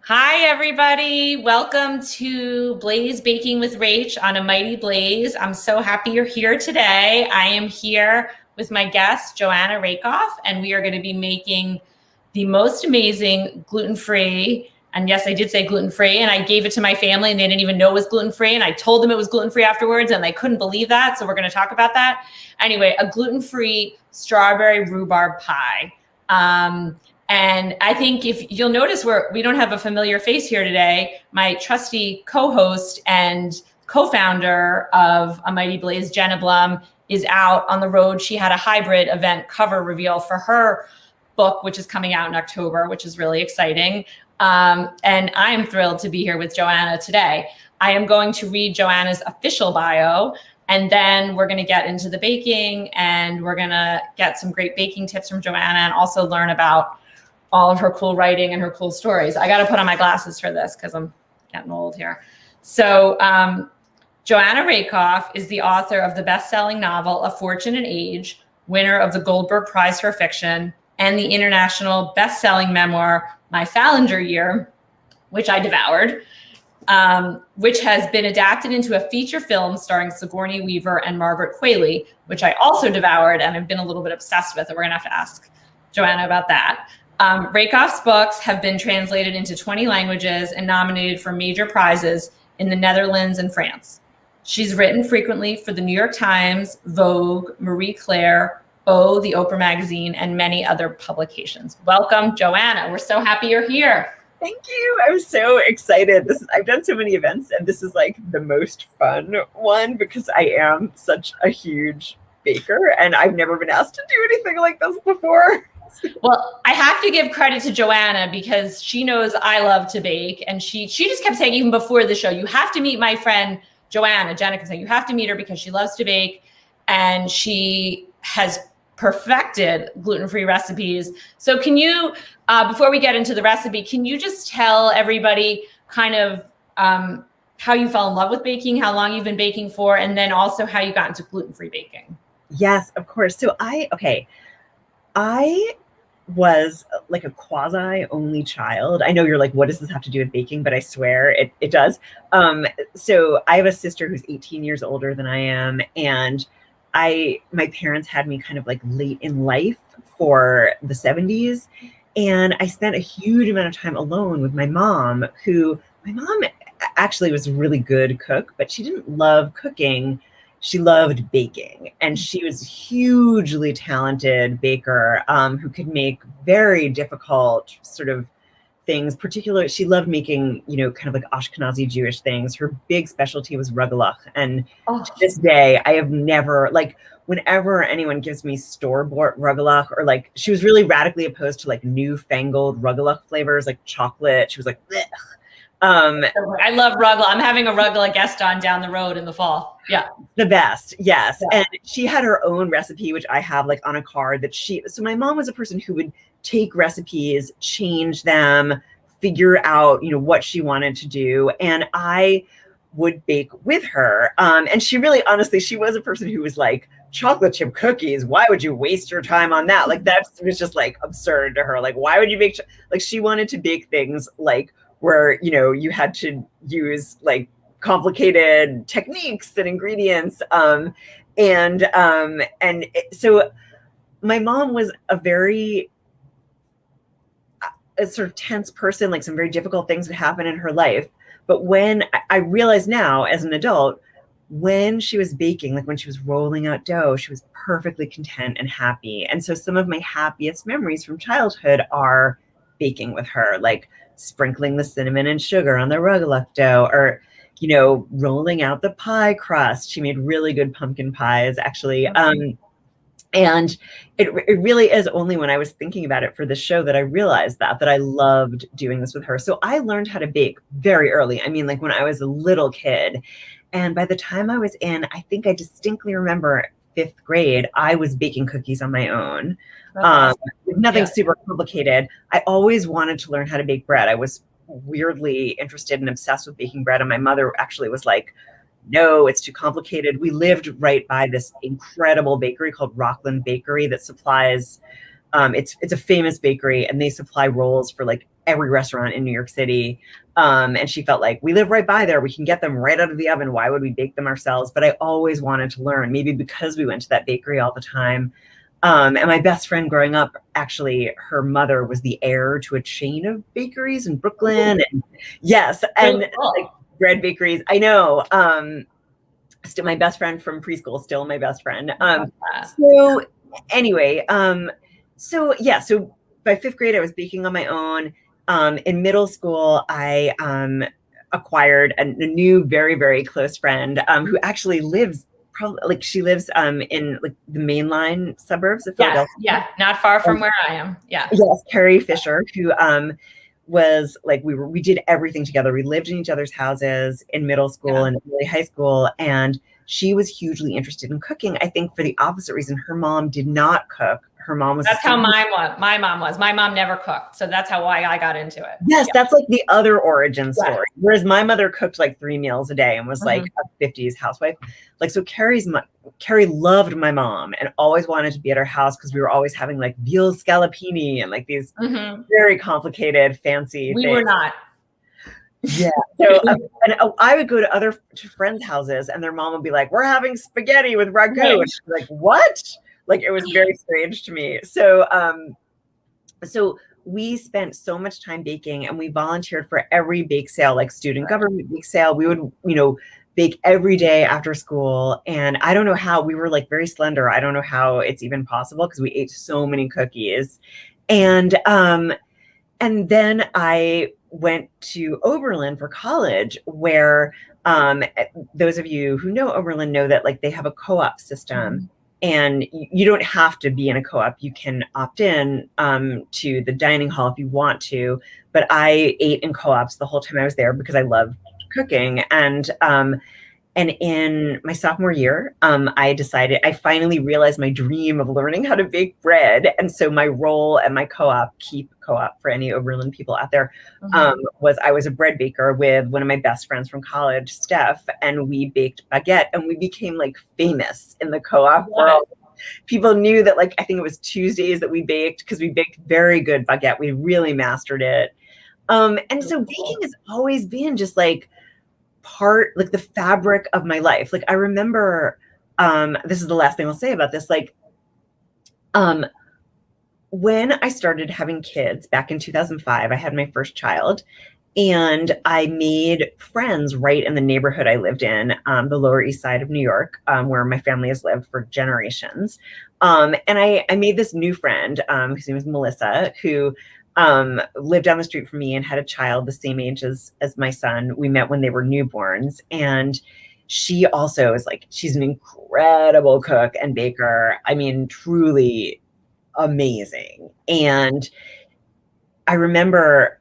Hi, everybody. Welcome to Blaze Baking with Rach on A Mighty Blaze. I'm so happy you're here today. I am here with my guest, Joanna Rakoff, and we are going to be making the most amazing gluten-free. And yes, I did say gluten-free, and I gave it to my family, and they didn't even know it was gluten-free. And I told them it was gluten-free afterwards, and they couldn't believe that. So we're going to talk about that. Anyway, a gluten-free strawberry rhubarb pie. And I think if you'll notice we don't have a familiar face here today, my trusty co-host and co-founder of A Mighty Blaze, Jenna Blum, is out on the road. She had a hybrid event cover reveal for her book, which is coming out in October, which is really exciting. And I'm thrilled to be here with Joanna today. I am going to read Joanna's official bio, and then we're going to get into the baking, and we're going to get some great baking tips from Joanna and also learn about all of her cool writing and her cool stories. I got to put on my glasses for this because I'm getting old here. So Joanna Rakoff is the author of the best-selling novel, A Fortune and Age, winner of the Goldberg Prize for Fiction, and the international best-selling memoir, My SALINGER Year, which I devoured, which has been adapted into a feature film starring Sigourney Weaver and Margaret Qualley, which I also devoured and have been a little bit obsessed with. And we're going to have to ask Joanna about that. Rakoff's books have been translated into 20 languages and nominated for major prizes in the Netherlands and France. She's written frequently for the New York Times, Vogue, Marie Claire, O, the Oprah magazine, and many other publications. Welcome, Joanna. We're so happy you're here. Thank you. I'm so excited. I've done so many events, and this is like the most fun one because I am such a huge baker, and I've never been asked to do anything like this before. Well, I have to give credit to Joanna because she knows I love to bake. And she just kept saying, even before the show, you have to meet my friend Joanna. Jenna kept saying, you have to meet her because she loves to bake. And she has perfected gluten-free recipes. So can you, before we get into the recipe, can you just tell everybody kind of how you fell in love with baking, how long you've been baking for, and then also how you got into gluten-free baking? Yes, of course. So I was like a quasi only child. I know you're like, what does this have to do with baking? But I swear it does. So I have a sister who's 18 years older than I am. And my parents had me kind of like late in life for the 70s. And I spent a huge amount of time alone with my mom, my mom actually was a really good cook, but she didn't love cooking. She loved baking, and she was a hugely talented baker who could make very difficult sort of things. Particularly, she loved making, kind of like Ashkenazi Jewish things. Her big specialty was rugelach. And to this day, I have never, like, whenever anyone gives me store-bought rugelach, or like, she was really radically opposed to like newfangled rugelach flavors, like chocolate. She was like, blech. I love rugelach. I'm having a rugelach guest on down the road in the fall. Yeah. The best. Yes. Yeah. And she had her own recipe, which I have like on a card so my mom was a person who would take recipes, change them, figure out, what she wanted to do. And I would bake with her. And she really, honestly, she was a person who was like, chocolate chip cookies, why would you waste your time on that? Like, that was just like absurd to her. Like, why would you bake? Like, she wanted to bake things like where, you had to use like complicated techniques and ingredients. So my mom was a sort of tense person, like some very difficult things would happen in her life. But when I realized now as an adult, when she was baking, like when she was rolling out dough, she was perfectly content and happy. And so some of my happiest memories from childhood are baking with her, like sprinkling the cinnamon and sugar on the rugelach dough, or rolling out the pie crust. She made really good pumpkin pies, actually. And it really is only when I was thinking about it for the show that I realized that I loved doing this with her. So I learned how to bake very early. I mean, like when I was a little kid. And by the time I was I think I distinctly remember 5th grade, I was baking cookies on my own. Nothing super complicated. I always wanted to learn how to bake bread. I was weirdly interested and obsessed with baking bread. And my mother actually was like, no, it's too complicated. We lived right by this incredible bakery called Rockland Bakery that supplies, it's a famous bakery, and they supply rolls for like every restaurant in New York City. And she felt like we live right by there. We can get them right out of the oven. Why would we bake them ourselves? But I always wanted to learn, maybe because we went to that bakery all the time. And my best friend growing up, actually, her mother was the heir to a chain of bakeries in Brooklyn. And yes, and like bread bakeries. I know. Still my best friend from preschool, still my best friend. So anyway, so by 5th grade, I was baking on my own. In middle school, I acquired a new, very, very close friend who actually lives she lives in like the mainline suburbs of Philadelphia. Yeah, not far from where I am. Yeah. Yes, Carrie Fisher, who was like we did everything together. We lived in each other's houses in middle school and early high school, and she was hugely interested in cooking. I think for the opposite reason, her mom did not cook. Her mom was. That's how my mom was. My mom never cooked, so that's how I got into it. Yes, that's like the other origin story. Whereas my mother cooked like 3 meals a day and was like a 50s housewife. Like, so Carrie loved my mom and always wanted to be at her house because we were always having like veal scallopini and like these very complicated, fancy things. We were not. Yeah. So I would go to friends' houses and their mom would be like, "We're having spaghetti with ragu." Right. And she'd be like, "What?" Like, it was very strange to me. So, so we spent so much time baking, and we volunteered for every bake sale, like student government bake sale. We would, bake every day after school. And I don't know how, we were like very slender. I don't know how it's even possible because we ate so many cookies. And then I went to Oberlin for college, where those of you who know Oberlin know that like they have a co-op system. And you don't have to be in a co-op. You can opt in to the dining hall if you want to. But I ate in co-ops the whole time I was there because I loved cooking. And in my sophomore year, I finally realized my dream of learning how to bake bread. And so my role at my co-op, Keep Co-op for any Oberlin people out there, was I was a bread baker with one of my best friends from college, Steph, and we baked baguette, and we became like famous in the co-op world. People knew that, like, I think it was Tuesdays that we baked because we baked very good baguette. We really mastered it. And so baking has always been just like like the fabric of my life. Like, I remember, this is the last thing I'll say about this. Like, when I started having kids back in 2005, I had my first child, and I made friends right in the neighborhood I lived in, the Lower East Side of New York, where my family has lived for generations. And I made this new friend, whose name was Melissa, who lived down the street from me and had a child the same age as my son. We met when they were newborns. And she also is like, she's an incredible cook and baker. I mean, truly amazing. And I remember,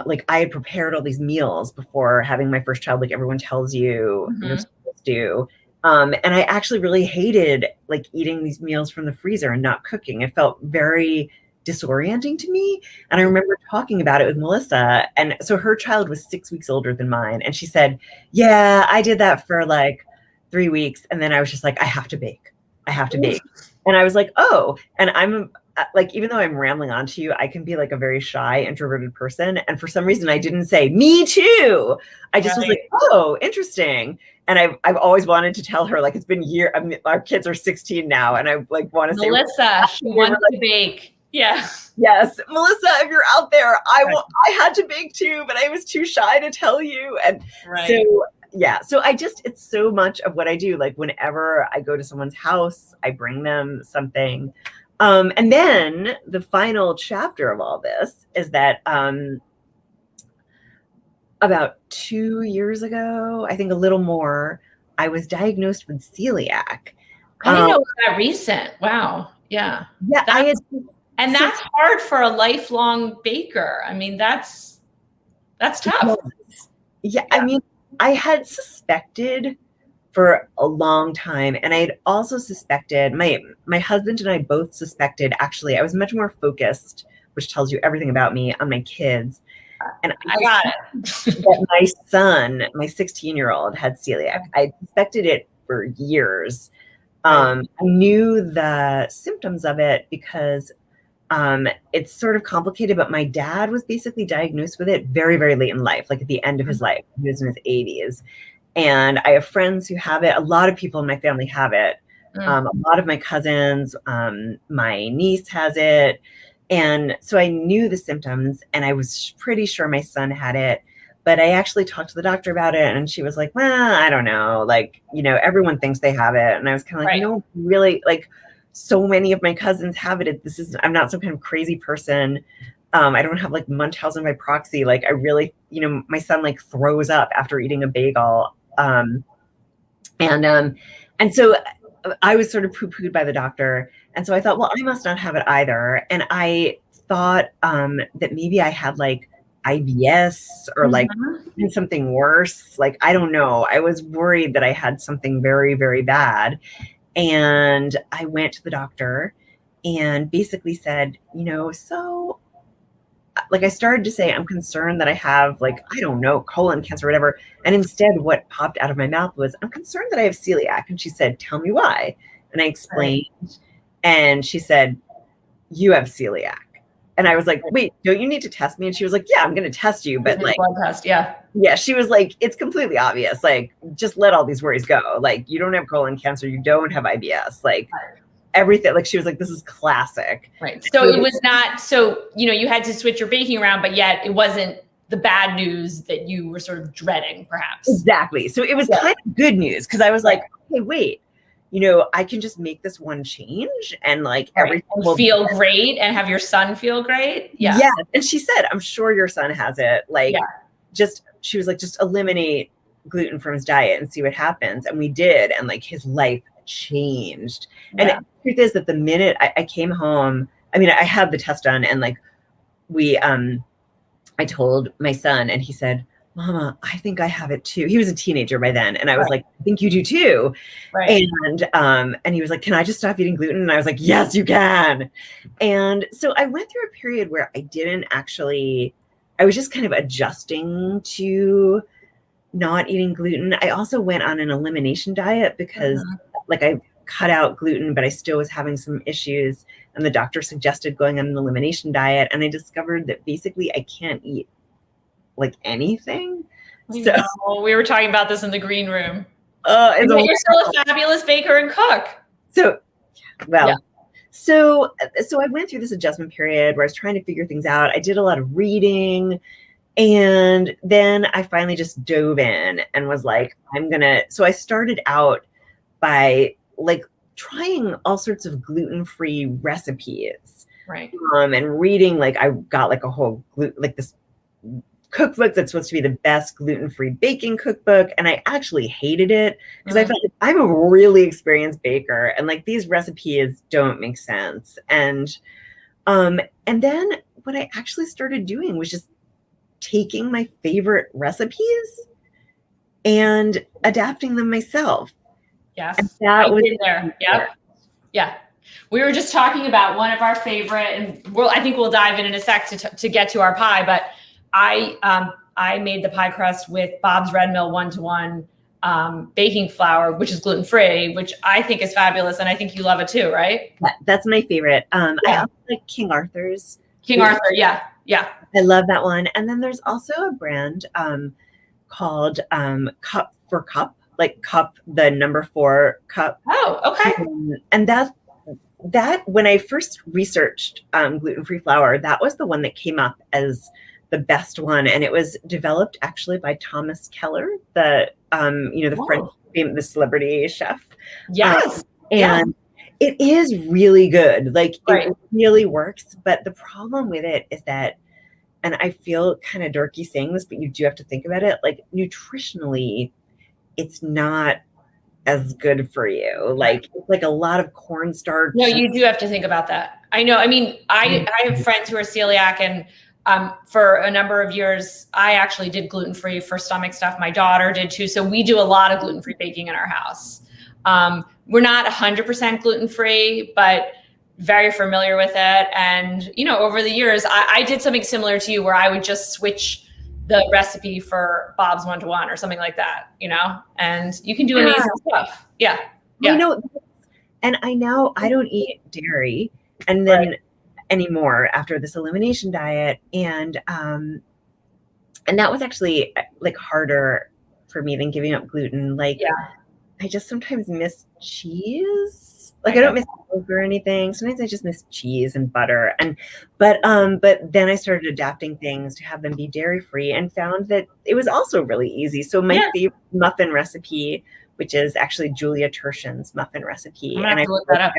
like, I had prepared all these meals before having my first child, like everyone tells you you're supposed to do. And I actually really hated like eating these meals from the freezer and not cooking. It felt very disorienting to me. And I remember talking about it with Melissa. And so her child was 6 weeks older than mine. And she said, "Yeah, I did that for like 3 weeks. And then I was just like, I have to bake. And I was like, oh, and I'm like, even though I'm rambling on to you, I can be like a very shy, introverted person. And for some reason I didn't say me too. I just was like, oh, interesting. And I've always wanted to tell her, like, it's been years. I mean, our kids are 16 now. And I like want to say, Melissa, she wants to bake. Yeah. Yes. Melissa, if you're out there, I had to bake too, but I was too shy to tell you. And so, yeah. So it's so much of what I do. Like, whenever I go to someone's house, I bring them something. And then the final chapter of all this is that about 2 years ago, I think a little more, I was diagnosed with celiac. I didn't know it was that recent. Wow. Yeah. Yeah. That's hard for a lifelong baker. I mean, that's tough. Yeah. I mean, I had suspected for a long time. And I had also suspected, my husband and I both suspected, actually, I was much more focused, which tells you everything about me, on my kids. And I got it. That my son, my 16-year-old, had celiac. I suspected it for years. I knew the symptoms of it because it's sort of complicated, but my dad was basically diagnosed with it very, very late in life, like at the end of his life. He was in his 80s. And I have friends who have it. A lot of people in my family have it. A lot of my cousins, my niece has it. And so I knew the symptoms, and I was pretty sure my son had it. But I actually talked to the doctor about it, and she was like, well, I don't know. Like, everyone thinks they have it. And I was kind of like, no, really, like, so many of my cousins have it. I'm not some kind of crazy person. I don't have like Munchausen by proxy. Like, I really, my son like throws up after eating a bagel. And so I was sort of poo-pooed by the doctor. And so I thought, well, I must not have it either. And I thought that maybe I had like IBS or like something worse. Like, I don't know. I was worried that I had something very, very bad. And I went to the doctor and basically said, so like I started to say, I'm concerned that I have like, I don't know, colon cancer or whatever. And instead what popped out of my mouth was, I'm concerned that I have celiac. And she said, tell me why. And I explained, and she said, you have celiac. And I was like, wait, don't you need to test me? And she was like, yeah, I'm going to test you. But like, blood test, yeah. Yeah, she was like, it's completely obvious. Like, just let all these worries go. Like, you don't have colon cancer. You don't have IBS. Like, everything. Like, she was like, this is classic. Right. So it was not, so, you had to switch your baking around, but yet it wasn't the bad news that you were sort of dreading, perhaps. Exactly. So it was kind of good news, because I was like, okay, wait, I can just make this one change and like everything will feel great and have your son feel great. Yeah. Yeah. And she said, I'm sure your son has it. Like, she was like, just eliminate gluten from his diet and see what happens. And we did. And like his life changed. And the truth is that the minute I came home, I mean, I had the test done, and like I told my son, and he said, Mama, I think I have it too. He was a teenager by then. And I was like, I think you do too. And he was like, can I just stop eating gluten? And I was like, yes, you can. And so I went through a period where I was just kind of adjusting to not eating gluten. I also went on an elimination diet because like I cut out gluten, but I still was having some issues. And the doctor suggested going on an elimination diet. And I discovered that basically I can't eat like anything. So we were talking about this in the green room. You're still a fabulous baker and cook. So I went through this adjustment period where I was trying to figure things out. I did a lot of reading, and then I finally just dove in and was like, so I started out by like trying all sorts of gluten-free recipes. Right. And reading, like I got like a whole this cookbook that's supposed to be the best gluten-free baking cookbook. And I actually hated it because I felt like I'm a really experienced baker, and like these recipes don't make sense. And then what I actually started doing was just taking my favorite recipes and adapting them myself. Yes. And that was there. Yep. Yeah. We were just talking about one of our favorite, and I think we'll dive in a sec to get to our pie, but I made the pie crust with Bob's Red Mill 1-to-1 baking flour, which is gluten-free, which I think is fabulous. And I think you love it too, right? That's my favorite. I also like King Arthur's. King Arthur. Yeah. Yeah. I love that one. And then there's also a brand called Cup for Cup, like cup, the number 4 cup. Oh, okay. And that when I first researched gluten-free flour, that was the one that came up as the best one. And it was developed actually by Thomas Keller, the French, the celebrity chef. Yes. And it is really good. Like it really works. But the problem with it is that, and I feel kind of dorky saying this, but you do have to think about it, like nutritionally, it's not as good for you. Like it's like a lot of cornstarch. No, you do have to think about that. I know. I mean, I have friends who are celiac, and for a number of years, I actually did gluten-free for stomach stuff. My daughter did too. So we do a lot of gluten-free baking in our house. We're not 100% gluten-free, but very familiar with it. And, over the years, I did something similar to you where I would just switch the recipe for Bob's 1-to-1 or something like that, and you can do amazing stuff. Yeah. And I know I don't eat dairy. And then anymore after this elimination diet. And that was actually like harder for me than giving up gluten. Like, Yeah. I just sometimes miss cheese. Like, I don't miss milk or anything. Sometimes I just miss cheese and butter. But then I started adapting things to have them be dairy free, and found that it was also really easy. So my favorite muffin recipe, which is actually Julia Tertian's muffin recipe, I'm gonna have to look that up.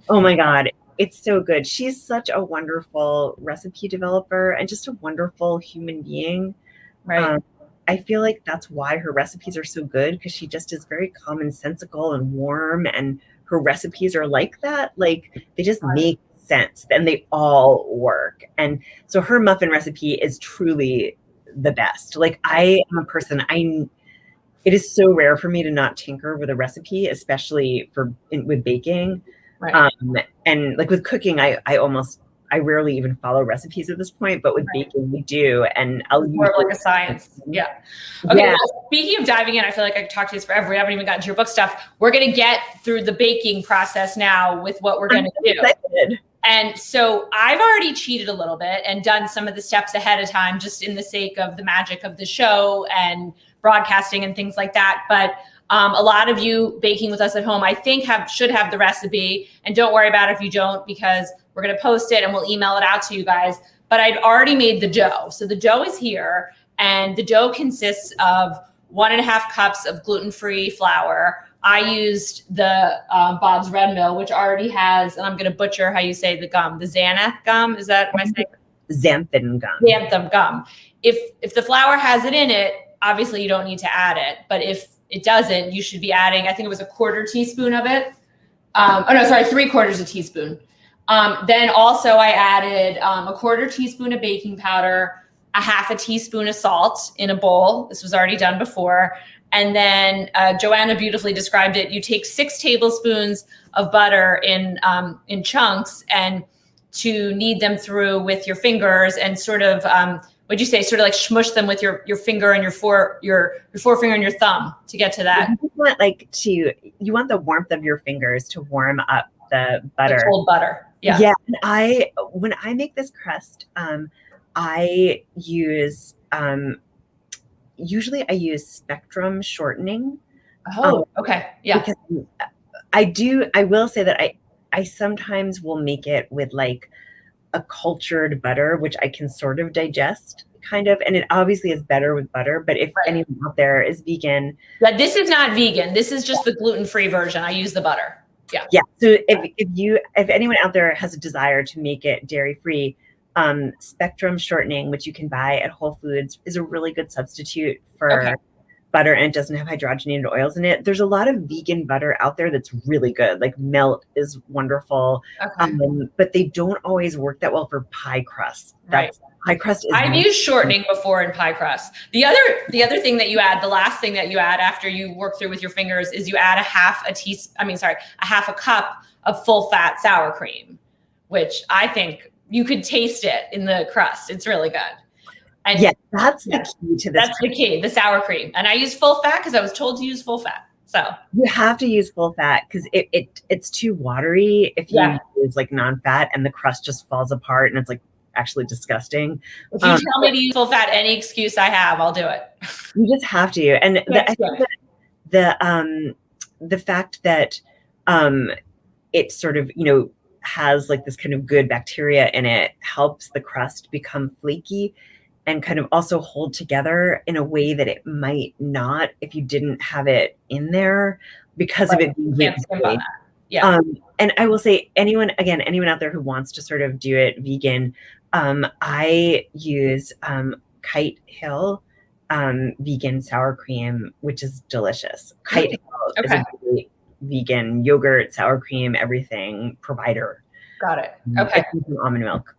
Oh my God, it's so good. She's such a wonderful recipe developer and just a wonderful human being. Right. I feel like that's why her recipes are so good, because she just is very commonsensical and warm, and her recipes are like that. Like, they just make sense and they all work. And so her muffin recipe is truly the best. Like, I am a person, it is so rare for me to not tinker with a recipe, especially with baking. Right. And like with cooking, I rarely even follow recipes at this point, but with baking we do. And I'll more of like a science. Yeah. Okay. Yeah. Well, speaking of diving in, I feel like I could talk to you this forever. We haven't even gotten to your book stuff. We're going to get through the baking process now with what we're going to do. Excited. And so I've already cheated a little bit and done some of the steps ahead of time, just in the sake of the magic of the show and broadcasting and things like that. But a lot of you baking with us at home, I think should have the recipe, and don't worry about it if you don't, because we're going to post it and we'll email it out to you guys. But I'd already made the dough. So the dough is here, and the dough consists of 1.5 cups of gluten-free flour. I used the Bob's Red Mill, which already has, and I'm going to butcher how you say the gum, the xanthan gum. Is that, am I saying? Xanthan gum. Xanthan gum. If the flour has it in it, obviously you don't need to add it. But if it doesn't, you should be adding, I think it was 1/4 teaspoon of it. 3/4 teaspoon. Then also I added 1/4 teaspoon of baking powder, 1/2 teaspoon of salt in a bowl. This was already done before. And then Joanna beautifully described it. You take 6 tablespoons of butter in chunks, and to knead them through with your fingers and sort of, what'd you say? Sort of like smush them with your finger and your forefinger and your thumb to get to that. You want the warmth of your fingers to warm up the butter. The cold butter. Yeah. Yeah. And when I make this crust, I use, usually I use spectrum shortening. Oh, okay. Yeah. Because I will say that I sometimes will make it with like a cultured butter, which I can sort of digest, kind of, and it obviously is better with butter. But if anyone out there is vegan, but this is not vegan. This is just the gluten-free version. I use the butter. Yeah. Yeah. So if anyone out there has a desire to make it dairy-free, spectrum shortening, which you can buy at Whole Foods, is a really good substitute for butter, and it doesn't have hydrogenated oils in it. There's a lot of vegan butter out there that's really good. Like Melt is wonderful, but they don't always work that well for pie crust. Pie crust is. I've used shortening before in pie crust. The other thing that you add, the last thing that you add after you work through with your fingers, is you add a 1/2 cup of full fat sour cream, which I think you could taste it in the crust. It's really good. And that's the key to this. That's the key, the sour cream. And I use full fat because I was told to use full fat. So you have to use full fat because it's too watery if you use like non-fat, and the crust just falls apart and it's like actually disgusting. If you tell me to use full fat, any excuse I have, I'll do it. You just have to. And I think that the fact that it sort of, has like this kind of good bacteria in it helps the crust become flaky and kind of also hold together in a way that it might not if you didn't have it in there because of it being gluten-free. Yeah. And I will say, anyone out there who wants to sort of do it vegan, I use Kite Hill vegan sour cream, which is delicious. Kite Hill is a great vegan yogurt, sour cream, everything provider. Got it. Okay. Almond milk.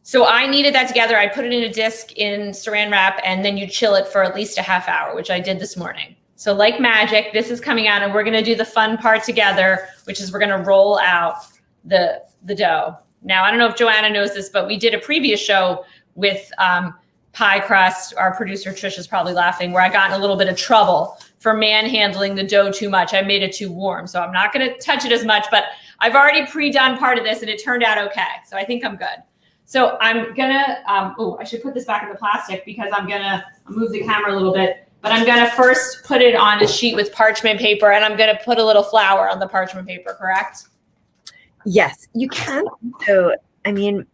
So I kneaded that together. I put it in a disc in saran wrap, and then you chill it for at least a half hour, which I did this morning. So like magic, this is coming out, and we're going to do the fun part together, which is we're going to roll out the dough. Now, I don't know if Joanna knows this, but we did a previous show with pie crust. Our producer Trish is probably laughing, where I got in a little bit of trouble for manhandling the dough too much. I made it too warm, so I'm not going to touch it as much, but I've already pre-done part of this and it turned out okay. So I think I'm good. So I'm gonna, I should put this back in the plastic because I'll move the camera a little bit, but I'm gonna first put it on a sheet with parchment paper and I'm gonna put a little flour on the parchment paper, correct? Yes, you can. So, I mean,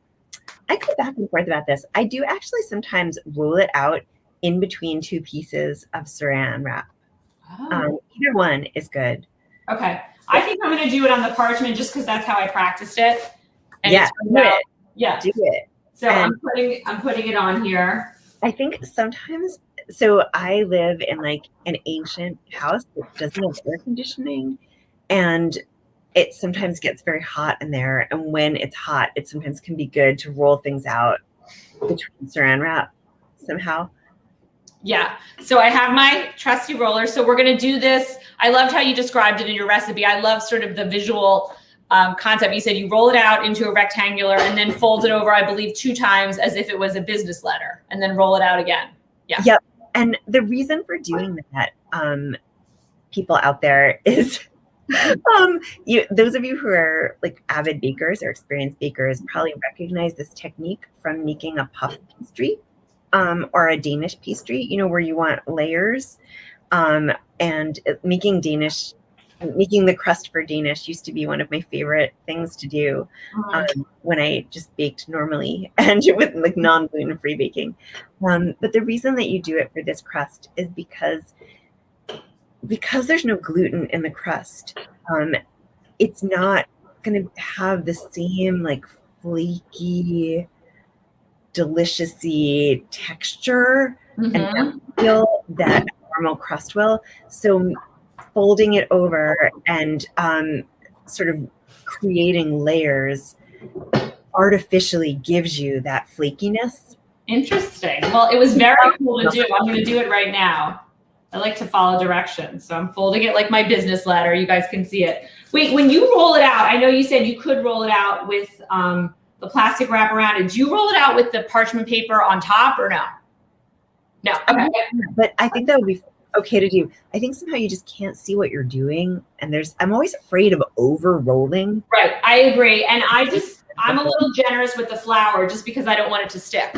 I go back and forth about this. I do actually sometimes roll it out in between two pieces of saran wrap. Either one is good. Okay. I think I'm going to do it on the parchment just because that's how I practiced it. And yeah, do it. Yeah. Do it. So and I'm putting it on here. I think sometimes, so I live in like an ancient house that doesn't have air conditioning, and it sometimes gets very hot in there. And when it's hot, it sometimes can be good to roll things out between saran wrap somehow. Yeah. So I have my trusty roller. So we're going to do this. I loved how you described it in your recipe. I love sort of the visual concept. You said you roll it out into a rectangular and then fold it over, I believe, 2 times as if it was a business letter and then roll it out again. Yeah. Yep. And the reason for doing that, people out there, is those of you who are like avid bakers or experienced bakers probably recognize this technique from making a puff pastry. Or a Danish pastry, where you want layers, and making the crust for Danish used to be one of my favorite things to do when I just baked normally and with like non-gluten-free baking. But the reason that you do it for this crust is because there's no gluten in the crust. It's not going to have the same like flaky, deliciousy texture and feel that normal crust will. So folding it over and sort of creating layers artificially gives you that flakiness. Interesting. Well, it was very cool to do. I'm going to do it right now. I like to follow directions. So I'm folding it like my business letter. You guys can see it. Wait, when you roll it out, I know you said you could roll it out with the plastic wrap around it. Do you roll it out with the parchment paper on top or no? No. Okay. But I think that would be okay to do. I think somehow you just can't see what you're doing. And I'm always afraid of over rolling. Right. I agree. And I'm a little generous with the flour just because I don't want it to stick.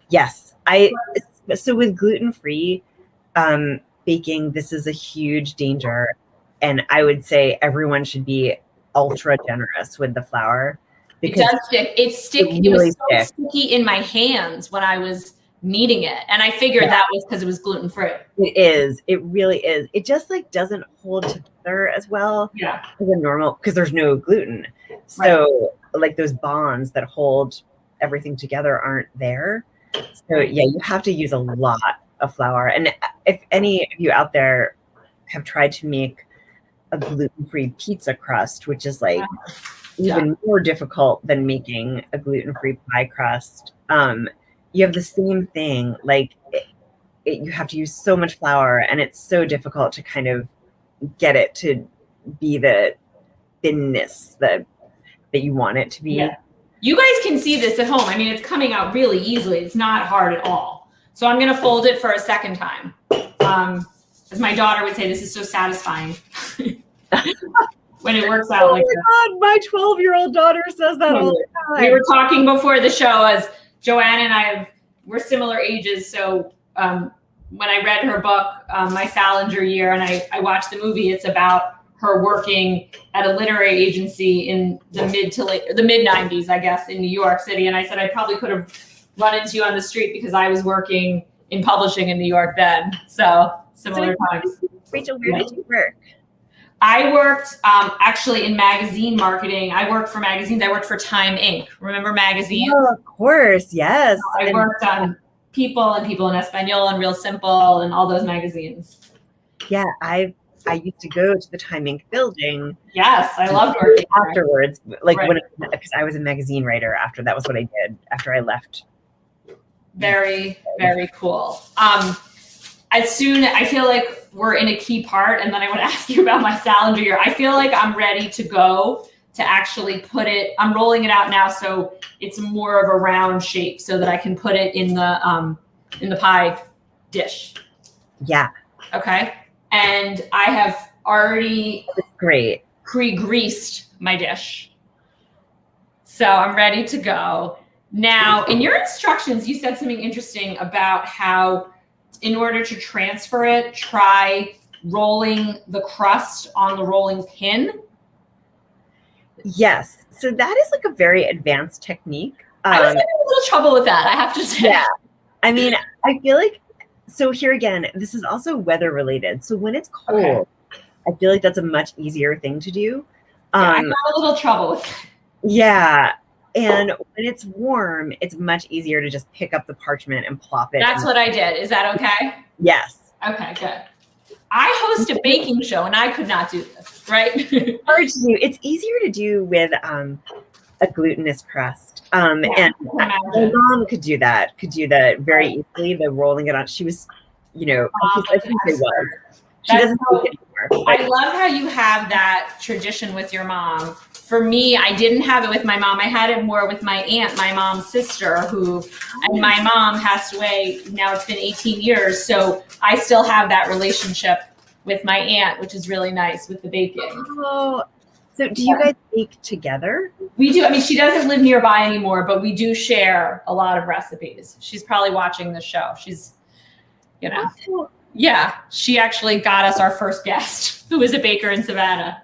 Yes. So with gluten-free baking, this is a huge danger. And I would say everyone should be ultra generous with the flour. It does stick. It was so sticky in my hands when I was kneading it. And I figured that was because it was gluten-free. It is. It really is. It just like doesn't hold together as well as a normal, because there's no gluten. So like those bonds that hold everything together aren't there. So yeah, you have to use a lot of flour. And if any of you out there have tried to make a gluten-free pizza crust, which is like even more difficult than making a gluten-free pie crust, you have the same thing. Like you have to use so much flour, and it's so difficult to kind of get it to be the thinness that you want it to be. Yeah. You guys can see this at home. I mean, it's coming out really easily. It's not hard at all. So I'm going to fold it for a second time. As my daughter would say, this is so satisfying. When it works out like that. God, my 12-year-old daughter says that all the time. We were talking before the show, as Joanna and we're similar ages. So when I read her book, My Salinger Year, and I watched the movie, it's about her working at a literary agency in the mid 90s, I guess, in New York City. And I said I probably could have run into you on the street because I was working in publishing in New York then. So similar times. Rachel, where did you work? I worked actually in magazine marketing. I worked for magazines. I worked for Time Inc. Remember magazines? Oh, of course, yes. I worked on People in Espanol and Real Simple and all those magazines. Yeah, I used to go to the Time Inc. building. Yes, I loved working afterwards. Like because I was a magazine writer after. That was what I did after I left. Very, very cool. I feel like we're in a key part, and then I want to ask you about my Salinger Year. I feel like I'm ready to go to actually put it. I'm rolling it out now, so it's more of a round shape, so that I can put it in the pie dish. Yeah. Okay. And I have already pre-greased my dish. So I'm ready to go. Now, in your instructions, you said something interesting about how in order to transfer it, try rolling the crust on the rolling pin. Yes. So that is like a very advanced technique. I was having a little trouble with that, I have to say. Yeah. I mean, I feel like, so here again, this is also weather related. So when it's cold, I feel like that's a much easier thing to do. I got a little trouble with it. Yeah. And when it's warm, it's much easier to just pick up the parchment and plop it. That's what I did. Is that okay? Yes. Okay, good. I host a baking show and I could not do this, right? Hard to do. It's easier to do with a glutinous crust. And my mom could do that very easily, the rolling it on. She was, you know, I think it was. She doesn't do it anymore. I love how you have that tradition with your mom. For me, I didn't have it with my mom. I had it more with my aunt, my mom's sister, and my mom passed away. Now it's been 18 years. So I still have that relationship with my aunt, which is really nice with the baking. Oh, so do you guys bake together? We do. I mean, she doesn't live nearby anymore, but we do share a lot of recipes. She's probably watching the show. She's, you know, yeah, she actually got us our first guest who was a baker in Savannah.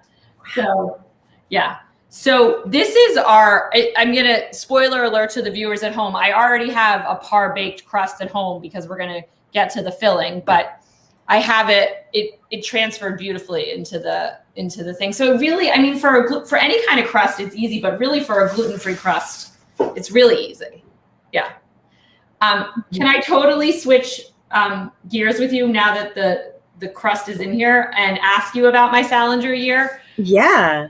So, yeah. So this is I'm going to, spoiler alert to the viewers at home. I already have a par baked crust at home because we're going to get to the filling, but I have it transferred beautifully into the thing. So really, I mean, for any kind of crust, it's easy, but really for a gluten-free crust, it's really easy. Yeah. Can I totally switch gears with you now that the crust is in here and ask you about my Salinger year? Yeah.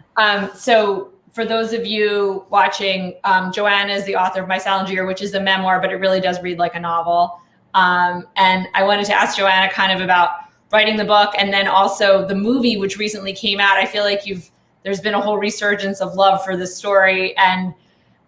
So for those of you watching, Joanna is the author of my Salinger year, which is a memoir, but it really does read like a novel. And I wanted to ask Joanna kind of about writing the book and then also the movie, which recently came out. I feel like there's been a whole resurgence of love for this story. And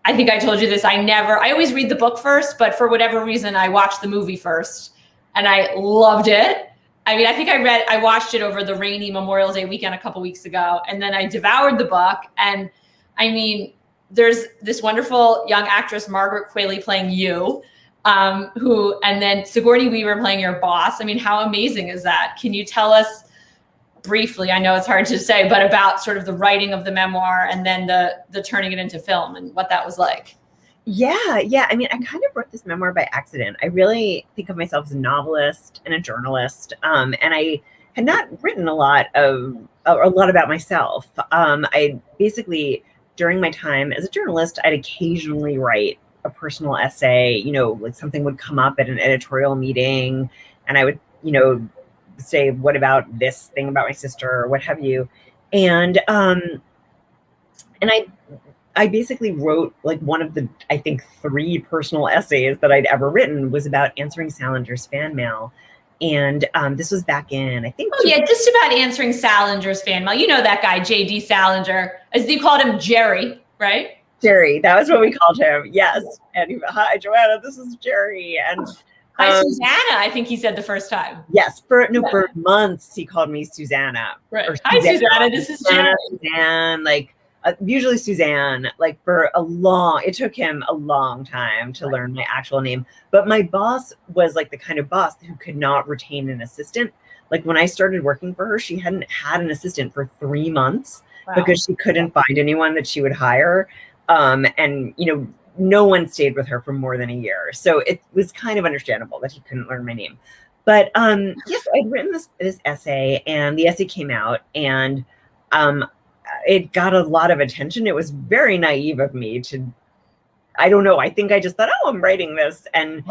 I think I told you this, I always read the book first, but for whatever reason, I watched the movie first and I loved it. I mean, I think I watched it over the rainy Memorial Day weekend a couple weeks ago, and then I devoured the book. And I mean, there's this wonderful young actress, Margaret Qualley, playing you. And then Sigourney Weaver playing your boss. I mean, how amazing is that? Can you tell us briefly, I know it's hard to say, but about sort of the writing of the memoir and then the turning it into film and what that was like? Yeah. I mean, I kind of wrote this memoir by accident. I really think of myself as a novelist and a journalist. And I had not written a lot about myself. I basically, during my time as a journalist, I'd occasionally write a personal essay, you know, like something would come up at an editorial meeting and I would, you know, say, what about this thing about my sister or what have you. And I basically wrote like one of the, I think 3 personal essays that I'd ever written was about answering Salinger's fan mail. And this was back in, I think. Oh, yeah, just about answering Salinger's fan mail. You know that guy, J.D. Salinger, as they called him, Jerry, right? Jerry, that was what we called him. Yes. And he, hi, Joanna, this is Jerry. And hi, Susanna, I think he said the first time. Yes, for months he called me Susanna. Right. Hi, Susanna, this is Jerry. Suzanne, like usually Suzanne, like it took him a long time to learn my actual name. But my boss was like the kind of boss who could not retain an assistant. Like when I started working for her, she hadn't had an assistant for 3 months because she couldn't find anyone that she would hire. And, you know, no one stayed with her for more than a year. So it was kind of understandable that he couldn't learn my name. But yes, I'd written this essay and the essay came out and it got a lot of attention. It was very naive of me to, I don't know, I think I just thought, oh, I'm writing this. And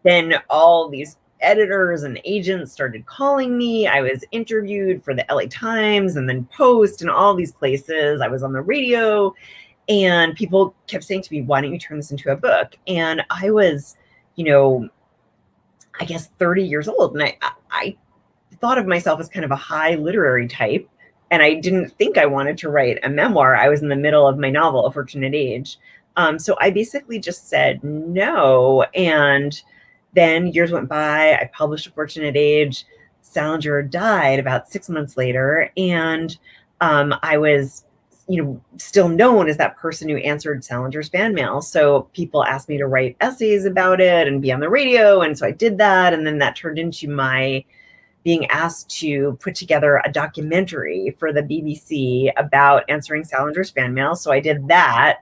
then all these editors and agents started calling me. I was interviewed for the LA Times and then Post and all these places. I was on the radio. And people kept saying to me, why don't you turn this into a book? And I was, you know, I guess 30 years old. And I thought of myself as kind of a high literary type. And I didn't think I wanted to write a memoir. I was in the middle of my novel, A Fortunate Age. So I basically just said no. And then years went by. I published A Fortunate Age. Salinger died about 6 months later. And I was still known as that person who answered Salinger's fan mail. So people asked me to write essays about it and be on the radio. And so I did that. And then that turned into my being asked to put together a documentary for the BBC about answering Salinger's fan mail. So I did that,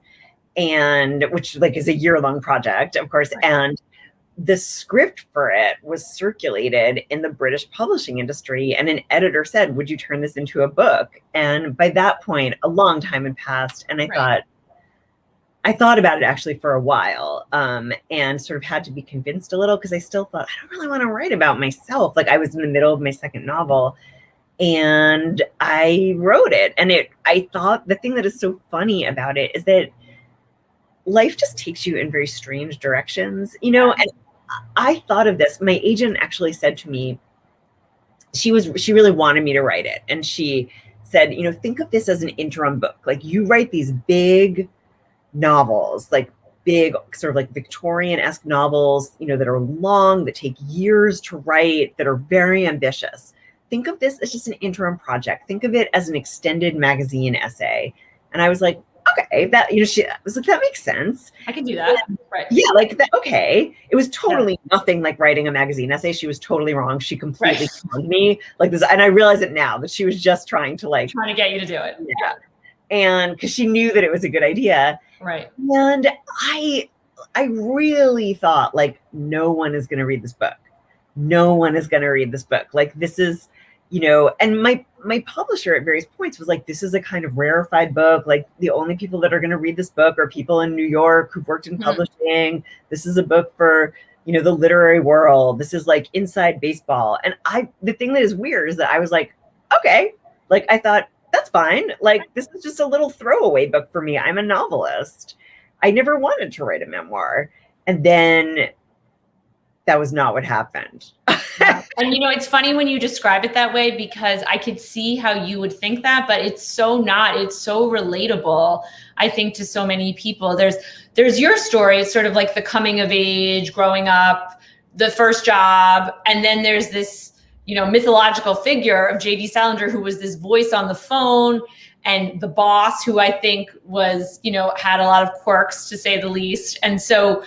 and which like is a year-long project, of course. And the script for it was circulated in the British publishing industry, and an editor said, would you turn this into a book? And by that point, a long time had passed, and I thought about it actually for a while, and sort of had to be convinced a little, because I still thought, I don't really want to write about myself. Like, I was in the middle of my second novel, and I wrote it. And I thought the thing that is so funny about it is that life just takes you in very strange directions, and I thought of this. My agent actually said to me, she really wanted me to write it. And she said, think of this as an interim book. Like, you write these big novels, like big sort of like Victorian-esque novels, that are long, that take years to write, that are very ambitious. Think of this as just an interim project. Think of it as an extended magazine essay. And I was like, okay, that, she was like, that makes sense. I can do that. Right. Yeah, like that. Okay. It was totally nothing like writing a magazine essay. She was totally wrong. She completely conned me like this. And I realize it now that she was just trying to get you to do it. Yeah. And because she knew that it was a good idea. Right. And I really thought, like, no one is going to read this book. No one is going to read this book. Like, this is, and my publisher at various points was like, this is a kind of rarefied book. Like, the only people that are going to read this book are people in New York who've worked in publishing. This is a book for, the literary world. This is like inside baseball. And the thing that is weird is that I was like, okay, like, I thought, that's fine. Like, this is just a little throwaway book for me. I'm a novelist. I never wanted to write a memoir. And then that was not what happened. And it's funny when you describe it that way, because I could see how you would think that, but it's so not. It's so relatable, I think, to so many people. There's your story. It's sort of like the coming of age, growing up, the first job, and then there's this mythological figure of J.D. Salinger, who was this voice on the phone, and the boss, who I think was, had a lot of quirks, to say the least. And so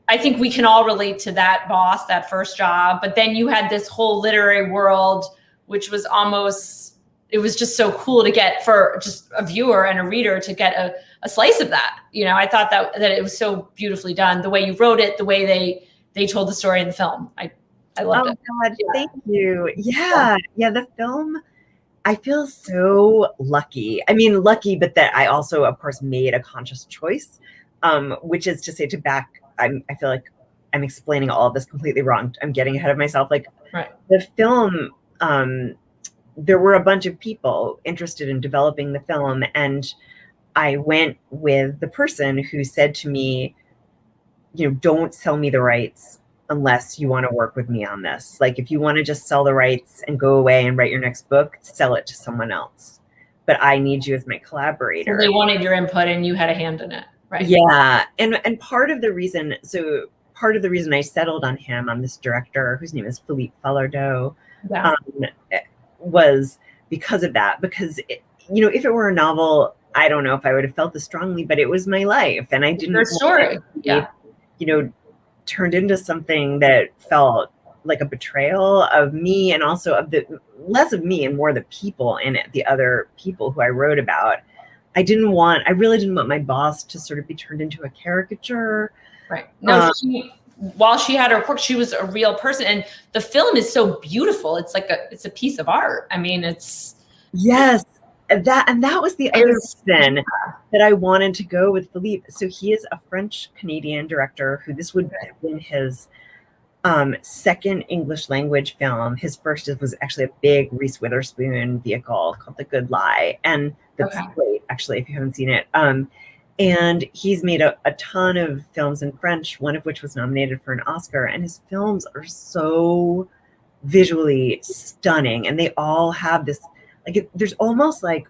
I think we can all relate to that boss, that first job. But then you had this whole literary world, which was it was just so cool to get, for just a viewer and a reader, to get a slice of that. I thought that it was so beautifully done, the way you wrote it, the way they told the story in the film. I loved it. Oh God, thank you. Yeah. The film, I feel so lucky. I mean, lucky, but that I also, of course, made a conscious choice, which is to say, I feel like I'm explaining all of this completely wrong. I'm getting ahead of myself. Like, the film, there were a bunch of people interested in developing the film, and I went with the person who said to me, don't sell me the rights unless you want to work with me on this. Like, if you want to just sell the rights and go away and write your next book, sell it to someone else. But I need you as my collaborator. So they wanted your input, and you had a hand in it, right? Yeah. And part of the reason I settled on him, on this director, whose name is Philippe Falardeau, was because of that. Because, if it were a novel, I don't know if I would have felt this strongly, but it was my life. And I didn't. Your story. Turned into something that felt like a betrayal of me, and also of the less of me and more the people in it, the other people who I wrote about. I really didn't want my boss to sort of be turned into a caricature. Right. No, while she had her quirk, she was a real person, and the film is so beautiful. It's like it's a piece of art. I mean, yes. And that was the other reason that I wanted to go with Philippe. So he is a French-Canadian director who this would have been his second English language film. His first was actually a big Reese Witherspoon vehicle called The Good Lie. And that's great, actually, if you haven't seen it. And he's made a ton of films in French, one of which was nominated for an Oscar. And his films are so visually stunning. And they all have this, there's almost like,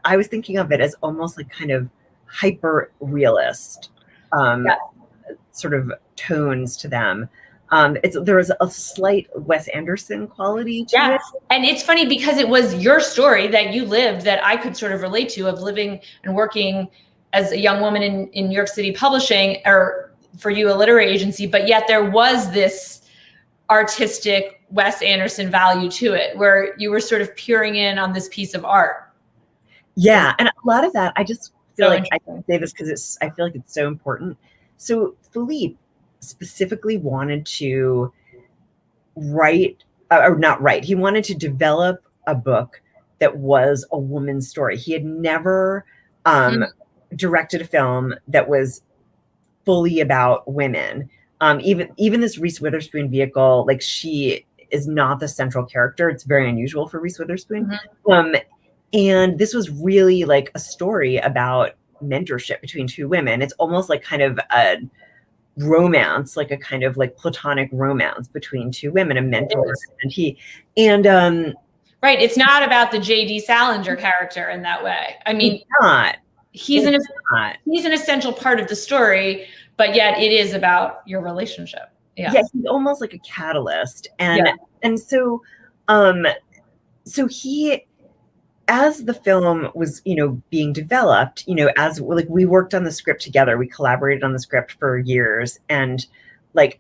I was thinking of it as almost like kind of hyper realist sort of tones to them. There was a slight Wes Anderson quality to it. And it's funny because it was your story that you lived that I could sort of relate to, of living and working as a young woman in New York City publishing, or for you, a literary agency, but yet there was this artistic Wes Anderson value to it, where you were sort of peering in on this piece of art. Yeah, and a lot of that, I just feel like I can say this because I feel like it's so important. So Philippe specifically wanted to write, or not write, he wanted to develop a book that was a woman's story. He had never directed a film that was fully about women. Even this Reese Witherspoon vehicle, like, she is not the central character. It's very unusual for Reese Witherspoon. And this was really like a story about mentorship between two women. It's almost like kind of a romance, like a kind of like platonic romance between two women, a mentor right. It's not about the J.D. Salinger character in that way. I mean, he's an essential part of the story, but yet it is about your relationship. Yeah, he's almost like a catalyst. And so he, as the film was, being developed, as like we worked on the script together, we collaborated on the script for years, and like